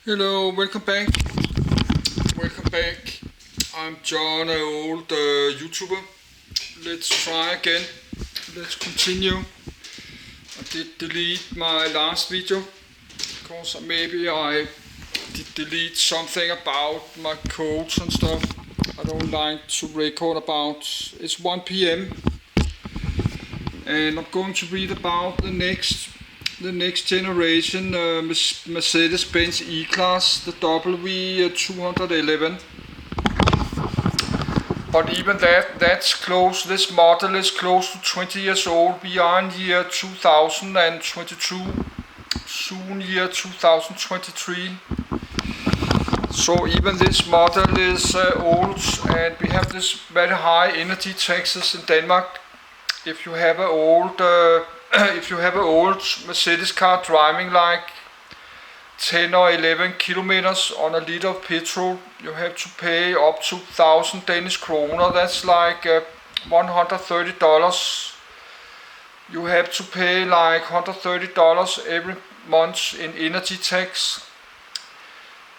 Hello, welcome back. Welcome back. I'm John, an old YouTuber. Let's try again. Let's continue. I did delete my last video because maybe I did delete something about my codes and stuff. I don't like to record about. It's 1 p.m. and I'm going to read about the next generation Mercedes-Benz E-Class, the W211. But even that's close. This model is close to 20 years old. We are in year 2022, soon year 2023. So even this model is old, and we have this very high energy taxes in Denmark. If you have an old Mercedes car driving like 10 or 11 kilometers on a liter of petrol, you have to pay up to 1,000 Danish kroner. That's like $130. You have to pay like $130 every month in energy tax,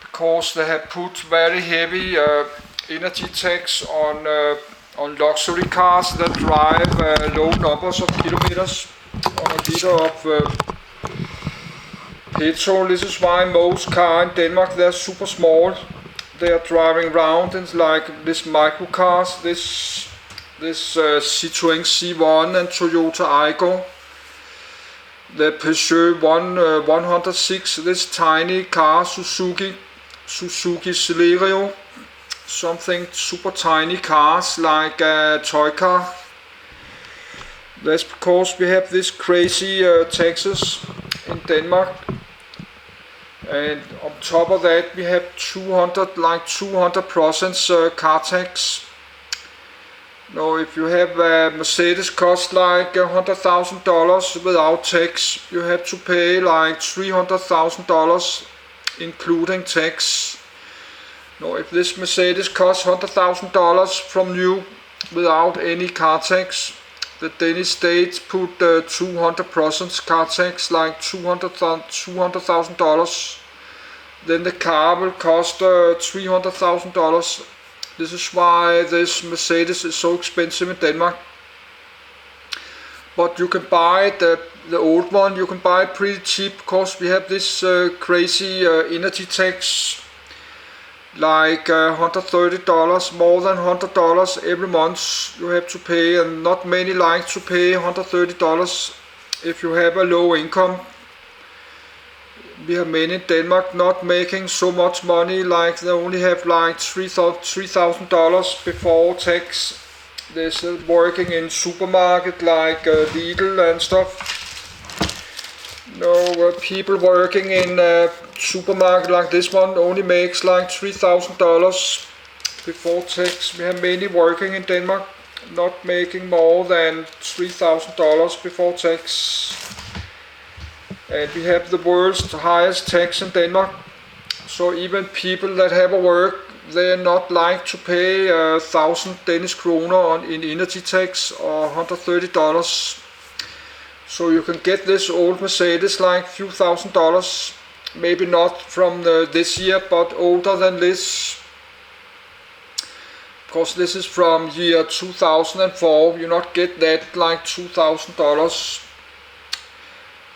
because they have put very heavy energy tax on luxury cars that drive low numbers of kilometers on a liter of petrol. This is why most cars in Denmark, they're super small. They are driving around in like this micro cars, this Citroën C1 and Toyota Aygo. The Peugeot 106, this tiny car, Suzuki Celerio, something super tiny cars like a toy car. That's because we have this crazy taxes in Denmark, and on top of that we have 200% car tax. Now if you have a Mercedes cost like $100,000 without tax, you have to pay like $300,000 including tax. Now if this Mercedes costs $100,000 from new without any car tax, the Danish state put 200% car tax, like $200,000. Then the car will cost $300,000. This is why this Mercedes is so expensive in Denmark. But you can buy the old one, you can buy it pretty cheap, because we have this crazy energy tax, like $130, more than $100 every month you have to pay, and not many like to pay $130 if you have a low income. We have many in Denmark not making so much money, like they only have like $3,000 before tax. They're still working in supermarket like Lidl and stuff. No, people working in a supermarket like this one only makes like $3,000 before tax. We have many working in Denmark not making more than $3,000 before tax. And we have the world's highest tax in Denmark. So even people that have a work, they are not like to pay 1,000 Danish kroner in energy tax or $130. So you can get this old Mercedes like few $1,000s, maybe not from this year, but older than this. Because this is from year 2004, you not get that like $2,000.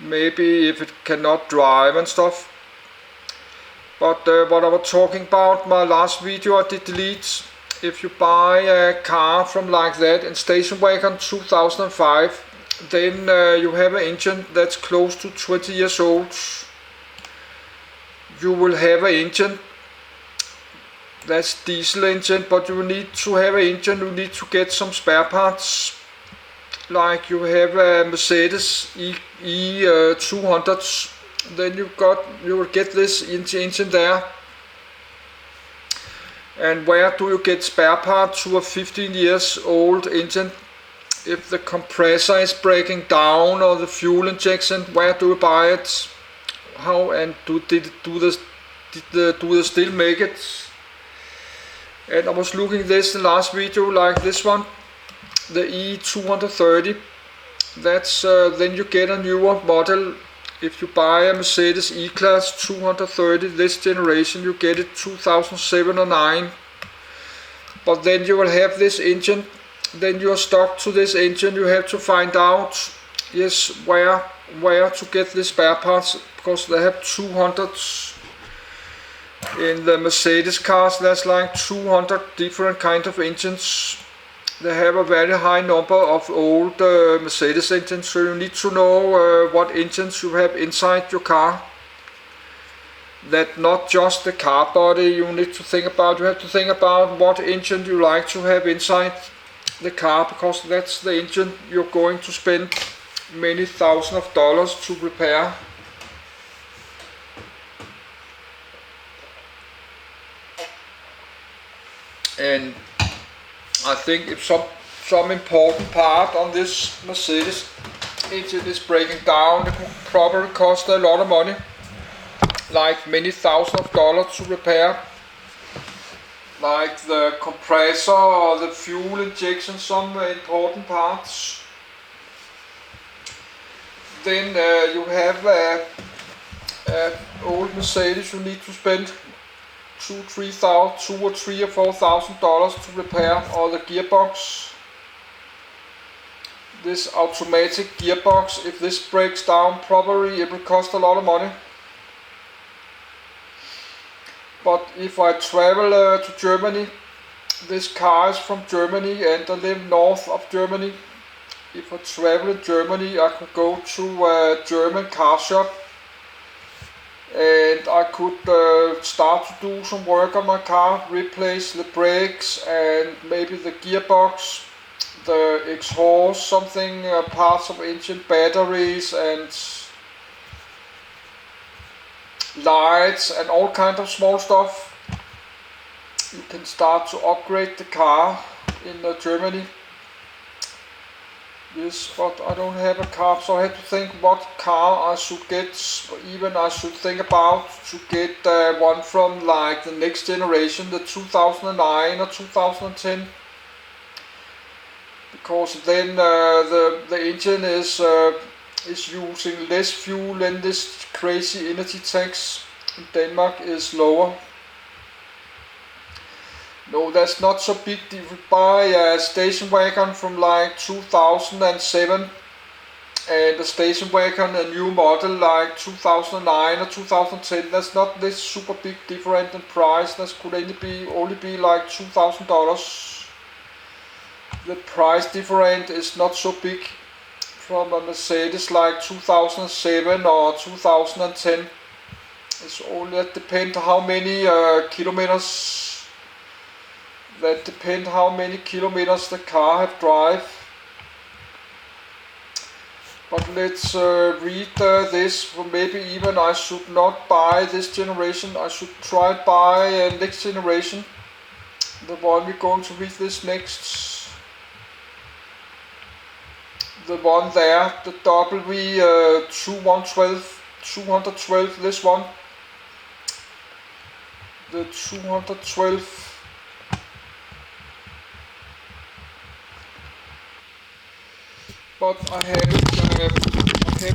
Maybe if it cannot drive and stuff. But what I was talking about, my last video I did delete. If you buy a car from like that in station wagon 2005, then you have an engine that's close to 20 years old. You will have an engine that's diesel engine, but you need to have an engine, you need to get some spare parts. Like you have a Mercedes E200, then you will get this engine there. And where do you get spare parts to a 15 years old engine? If the compressor is breaking down or the fuel injection, where do you buy it? How, and do they still make it? And I was looking at this in the last video, like this one, the E230. That's then you get a newer model if you buy a Mercedes E-Class 230 this generation, you get it 2007 or 9. But then you will have this engine, then you are stuck to this engine. You have to find out, yes, where to get the spare parts, because they have 200 in the Mercedes cars. There's like 200 different kind of engines. They have a very high number of old Mercedes engines, so you need to know what engines you have inside your car. That not just the car body you need to think about, you have to think about what engine you like to have inside the car, because that's the engine you're going to spend many thousands of dollars to repair. And I think if some important part on this Mercedes engine is breaking down, it will probably cost a lot of money, like many thousands of dollars to repair, like the compressor or the fuel injection, some important parts. Then you have old Mercedes, you need to spend $2 or $3 or $4,000 to repair, or the gearbox. This automatic gearbox, if this breaks down, probably it will cost a lot of money. But if I travel to Germany, this car is from Germany and I live north of Germany. If I travel in Germany, I could go to a German car shop and I could start to do some work on my car, replace the brakes and maybe the gearbox, the exhaust, something, parts of engine, batteries and lights and all kind of small stuff. You can start to upgrade the car in Germany. Yes, but I don't have a car, so I had to think what car I should get. Even I should think about to get one from like the next generation, the 2009 or 2010, because then the engine is using less fuel and this crazy energy tax in Denmark is lower. No, that's not so big. If you buy a station wagon from like 2007 and a station wagon, a new model like 2009 or 2010, that's not this super big difference in price. That could only be like $2,000. The price difference is not so big from a Mercedes like 2007 or 2010. It's only depend how many kilometers. That depends how many kilometers the car have drive. But let's read this. Maybe even I should not buy this generation. I should try buy next generation. The one we're going to read this next. The one there, the W212, this one. The 212. But I have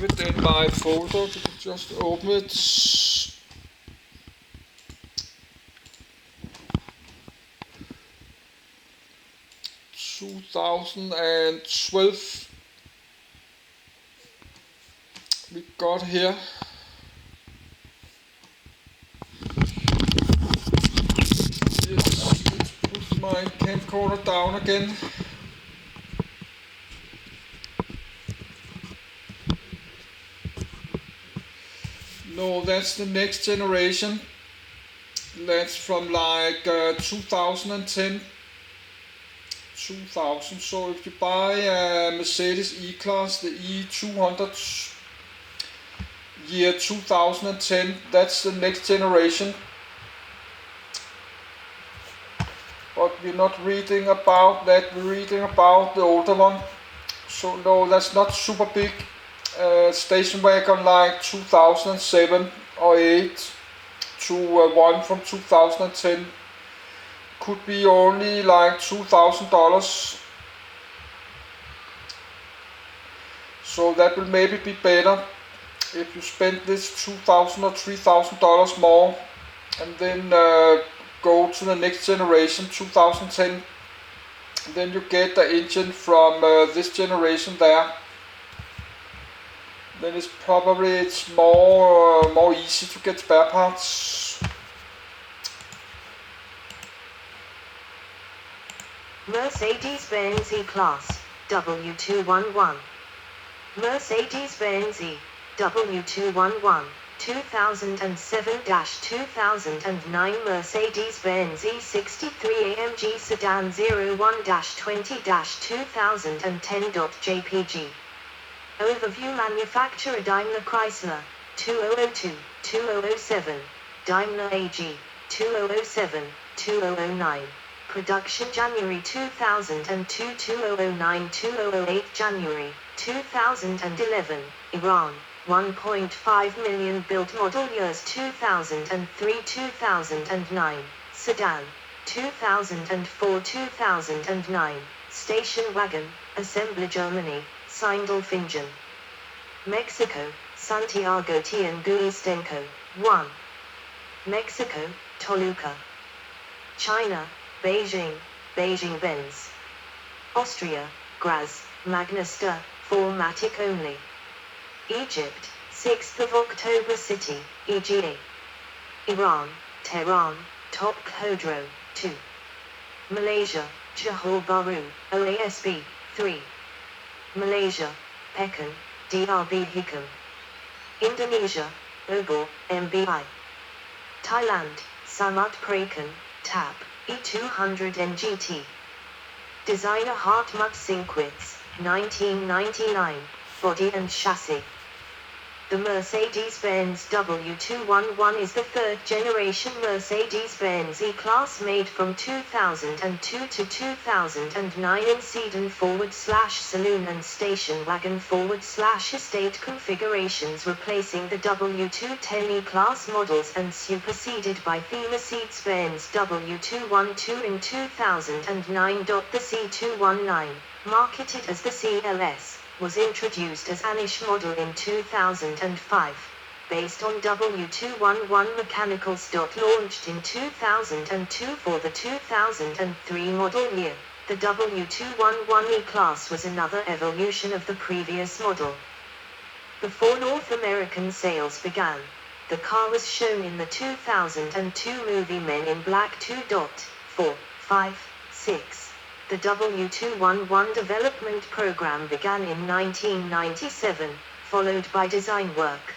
it in my folder. You can just open it. 2012 we got here. Let's put my camcorder down again. No, that's the next generation. That's from like 2010. 2000. So if you buy a Mercedes E-Class, the E200 year 2010, that's the next generation. But we're not reading about that, we're reading about the older one. So no, that's not super big. Station wagon like 2007 or 8 to one from 2010 could be only like $2,000. So that will maybe be better. if you spend this $2,000 or $3,000 more and then go to the next generation, 2010, then you get the engine from this generation there. Then it's more easy to get spare parts. Mercedes-Benz E-Class W211. Mercedes-Benz E W211 2007-2009 Mercedes-Benz E63 AMG Sedan 01-20-2010. Overview manufacturer Daimler Chrysler 2002, 2007, Daimler AG 2007, 2009. Production January 2002, 2009, 2008 January 2011, Iran 1.5 million built model years 2003-2009, Sedan 2004-2009, Station Wagon, Assembly Germany, Sindelfingen. Mexico, Santiago Tianguistenco 1. Mexico, Toluca. China, Beijing, Beijing-Benz. Austria, Graz, Magnaster, 4MATIC only. Egypt, 6th of October City, EGA. Iran, Tehran, Top Khodro, 2. Malaysia, Johor Bahru, OASB, 3. Malaysia, Pekan, DRB Hikam. Indonesia, Bogor, MBI. Thailand, Samut Prakan, TAP, E200 NGT. Designer Hartmut Sinkwitz, 1999, body and chassis. The Mercedes-Benz W211 is the third-generation Mercedes-Benz E-Class made from 2002 to 2009 in sedan /saloon and station wagon /estate configurations, replacing the W210 E-Class models and superseded by the Mercedes-Benz W212 in 2009. The C219, marketed as the CLS, was introduced as an ish model in 2005, based on W211 mechanicals. Launched in 2002 for the 2003 model year, the W211 E-Class was another evolution of the previous model. Before North American sales began, the car was shown in the 2002 movie Men in Black 2.456. The W211 development program began in 1997, followed by design work.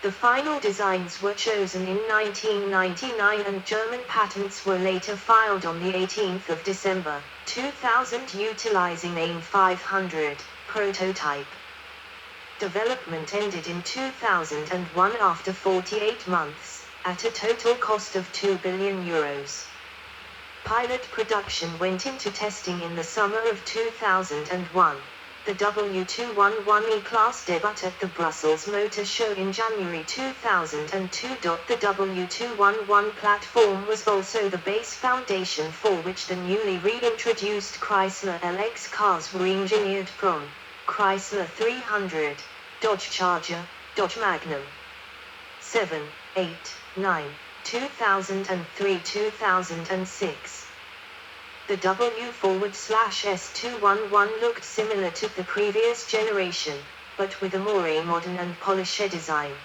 The final designs were chosen in 1999 and German patents were later filed on the 18th of December, 2000 utilizing AIM 500 prototype. Development ended in 2001 after 48 months, at a total cost of €2 billion. Pilot production went into testing in the summer of 2001. The W211 E-Class debuted at the Brussels Motor Show in January 2002. The W211 platform was also the base foundation for which the newly reintroduced Chrysler LX cars were engineered from. Chrysler 300, Dodge Charger, Dodge Magnum. 7, 8, 9. 2003-2006. The W/S211 looked similar to the previous generation, but with a more modern and polished design.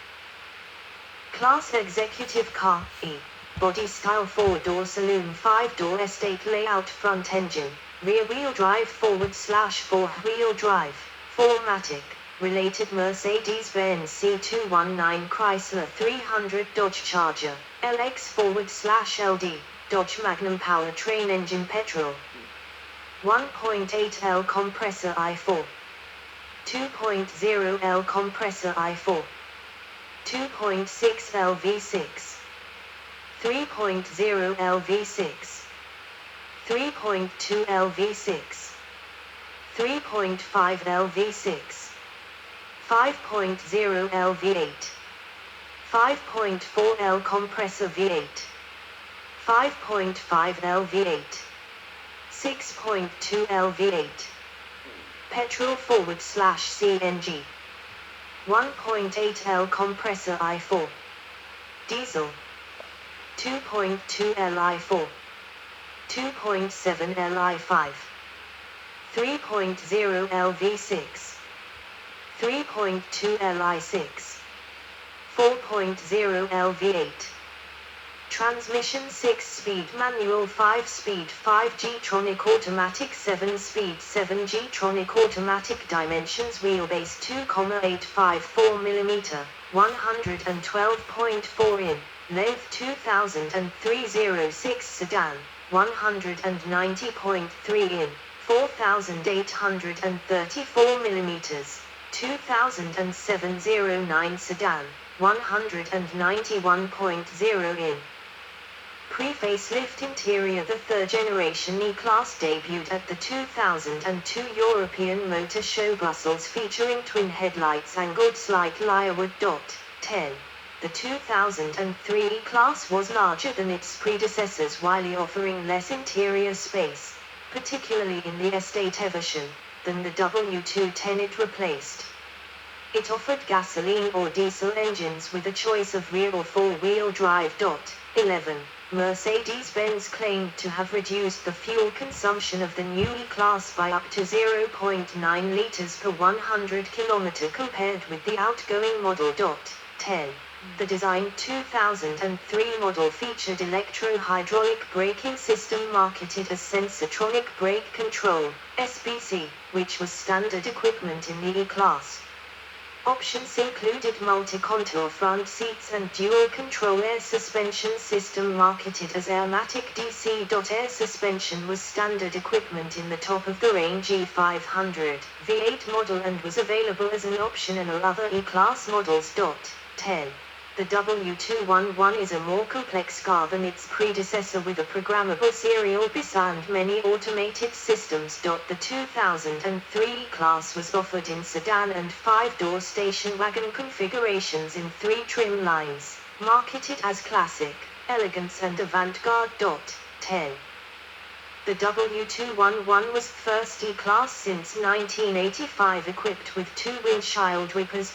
Class Executive Car, E. Body style 4-door saloon 5-door estate layout front engine, rear-wheel drive /4-wheel drive, 4MATIC. Related Mercedes-Benz C219 Chrysler 300 Dodge Charger, LX /LD, Dodge Magnum powertrain engine petrol. 1.8 L compressor i4. 2.0 L compressor i4. 2.6 L V6. 3.0 L V6. 3.2 L V6. 3.5 L V6. 5.0 L V8. 5.4 L compressor V8. 5.5 L V8. 6.2 L V8. Petrol /CNG. 1.8L compressor i4. Diesel. 2.2L i4. 2.7L i5. 3.0L v6. 3.2L i6. 4.0L v8. Transmission 6-speed manual 5-speed 5G-tronic automatic 7-speed 7G-tronic automatic dimensions wheelbase 2,854 mm, 112.4 in, length 2003-06 sedan, 190.3 in, 4,834 mm, 2007-09 sedan, 191.0 in. Pre-facelift interior. The third generation E-Class debuted at the 2002 European Motor Show Brussels featuring twin headlights angled slightly rearward. 10. The 2003 E-Class was larger than its predecessors while offering less interior space, particularly in the estate version, than the W210 it replaced. It offered gasoline or diesel engines with a choice of rear or four-wheel drive. 11. Mercedes-Benz claimed to have reduced the fuel consumption of the new E-Class by up to 0.9 liters per 100 km compared with the outgoing model. 10. The design 2003 model featured electro-hydraulic braking system marketed as Sensortronic Brake Control, SBC, which was standard equipment in the E-Class. Options included multi-contour front seats and dual-control air suspension system marketed as Airmatic DC. Air suspension was standard equipment in the top-of-the-range E500 V8 model and was available as an option in all other E-Class models. 10. The W211 is a more complex car than its predecessor with a programmable serial bus and many automated systems. The 2003 E-Class was offered in sedan and 5-door station wagon configurations in 3 trim lines, marketed as Classic, Elegance and Avant-Garde. 10. The W211 was the first E-Class since 1985 equipped with 2 windshield wipers.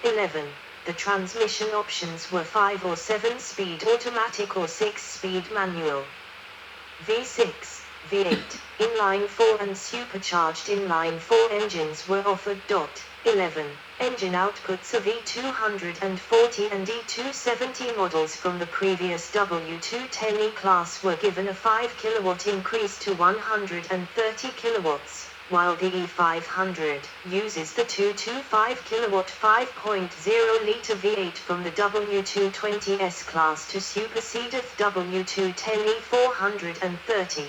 11. The transmission options were 5 or 7-speed automatic or 6-speed manual. V6, V8, inline-4 and supercharged inline-4 engines were offered. 11. Engine outputs of E240 and E270 models from the previous W210 E-Class were given a 5 kW increase to 130 kW. While the E500 uses the 225 kW 5.0-litre V8 from the W220 S-Class to supersede the W210 E430.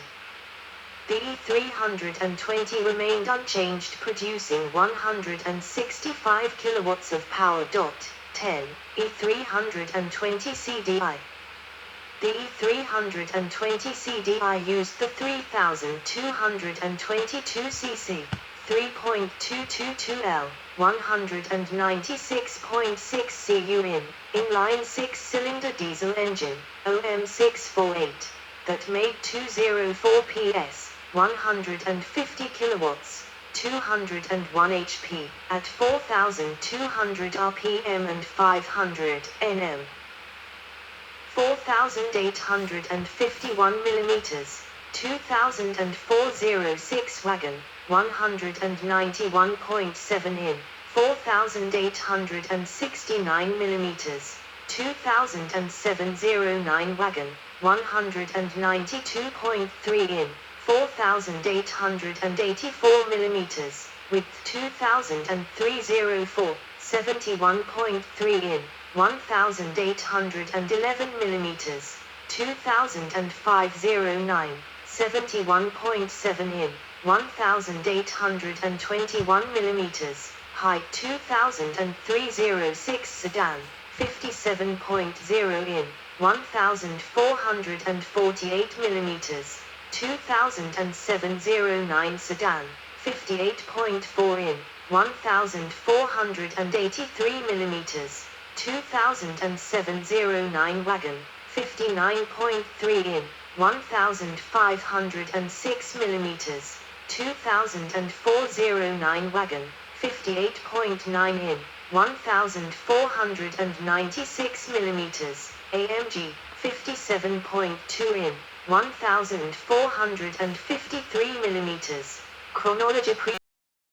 The E320 remained unchanged, producing 165 kW of power. 10. E320 CDI. The E320 CDI used the 3222 cc, 3.222L, 196.6 cu inline 6-cylinder diesel engine, OM648, that made 204 PS, 150 kilowatts, 201 HP, at 4,200 RPM and 500 Nm. 4,851 mm, 2004-06 wagon, 191.7 in, 4,869 mm, 2007-09 wagon, 192.3 in, 4,884 mm, width 2003-04, 71.3 in, 1,811 mm, 2005-09, 71.7 in, 1,821 mm, height 2003-06 sedan, 57.0 in, 1,448 mm, 2007-09 sedan, 58.4 in, 1,483 mm, 2007-09 wagon, 59.3 in, 1,506 mm, 2004-09 wagon, 58.9 in, 1496 mm, AMG 57.2 in, 1453 mm. Chronology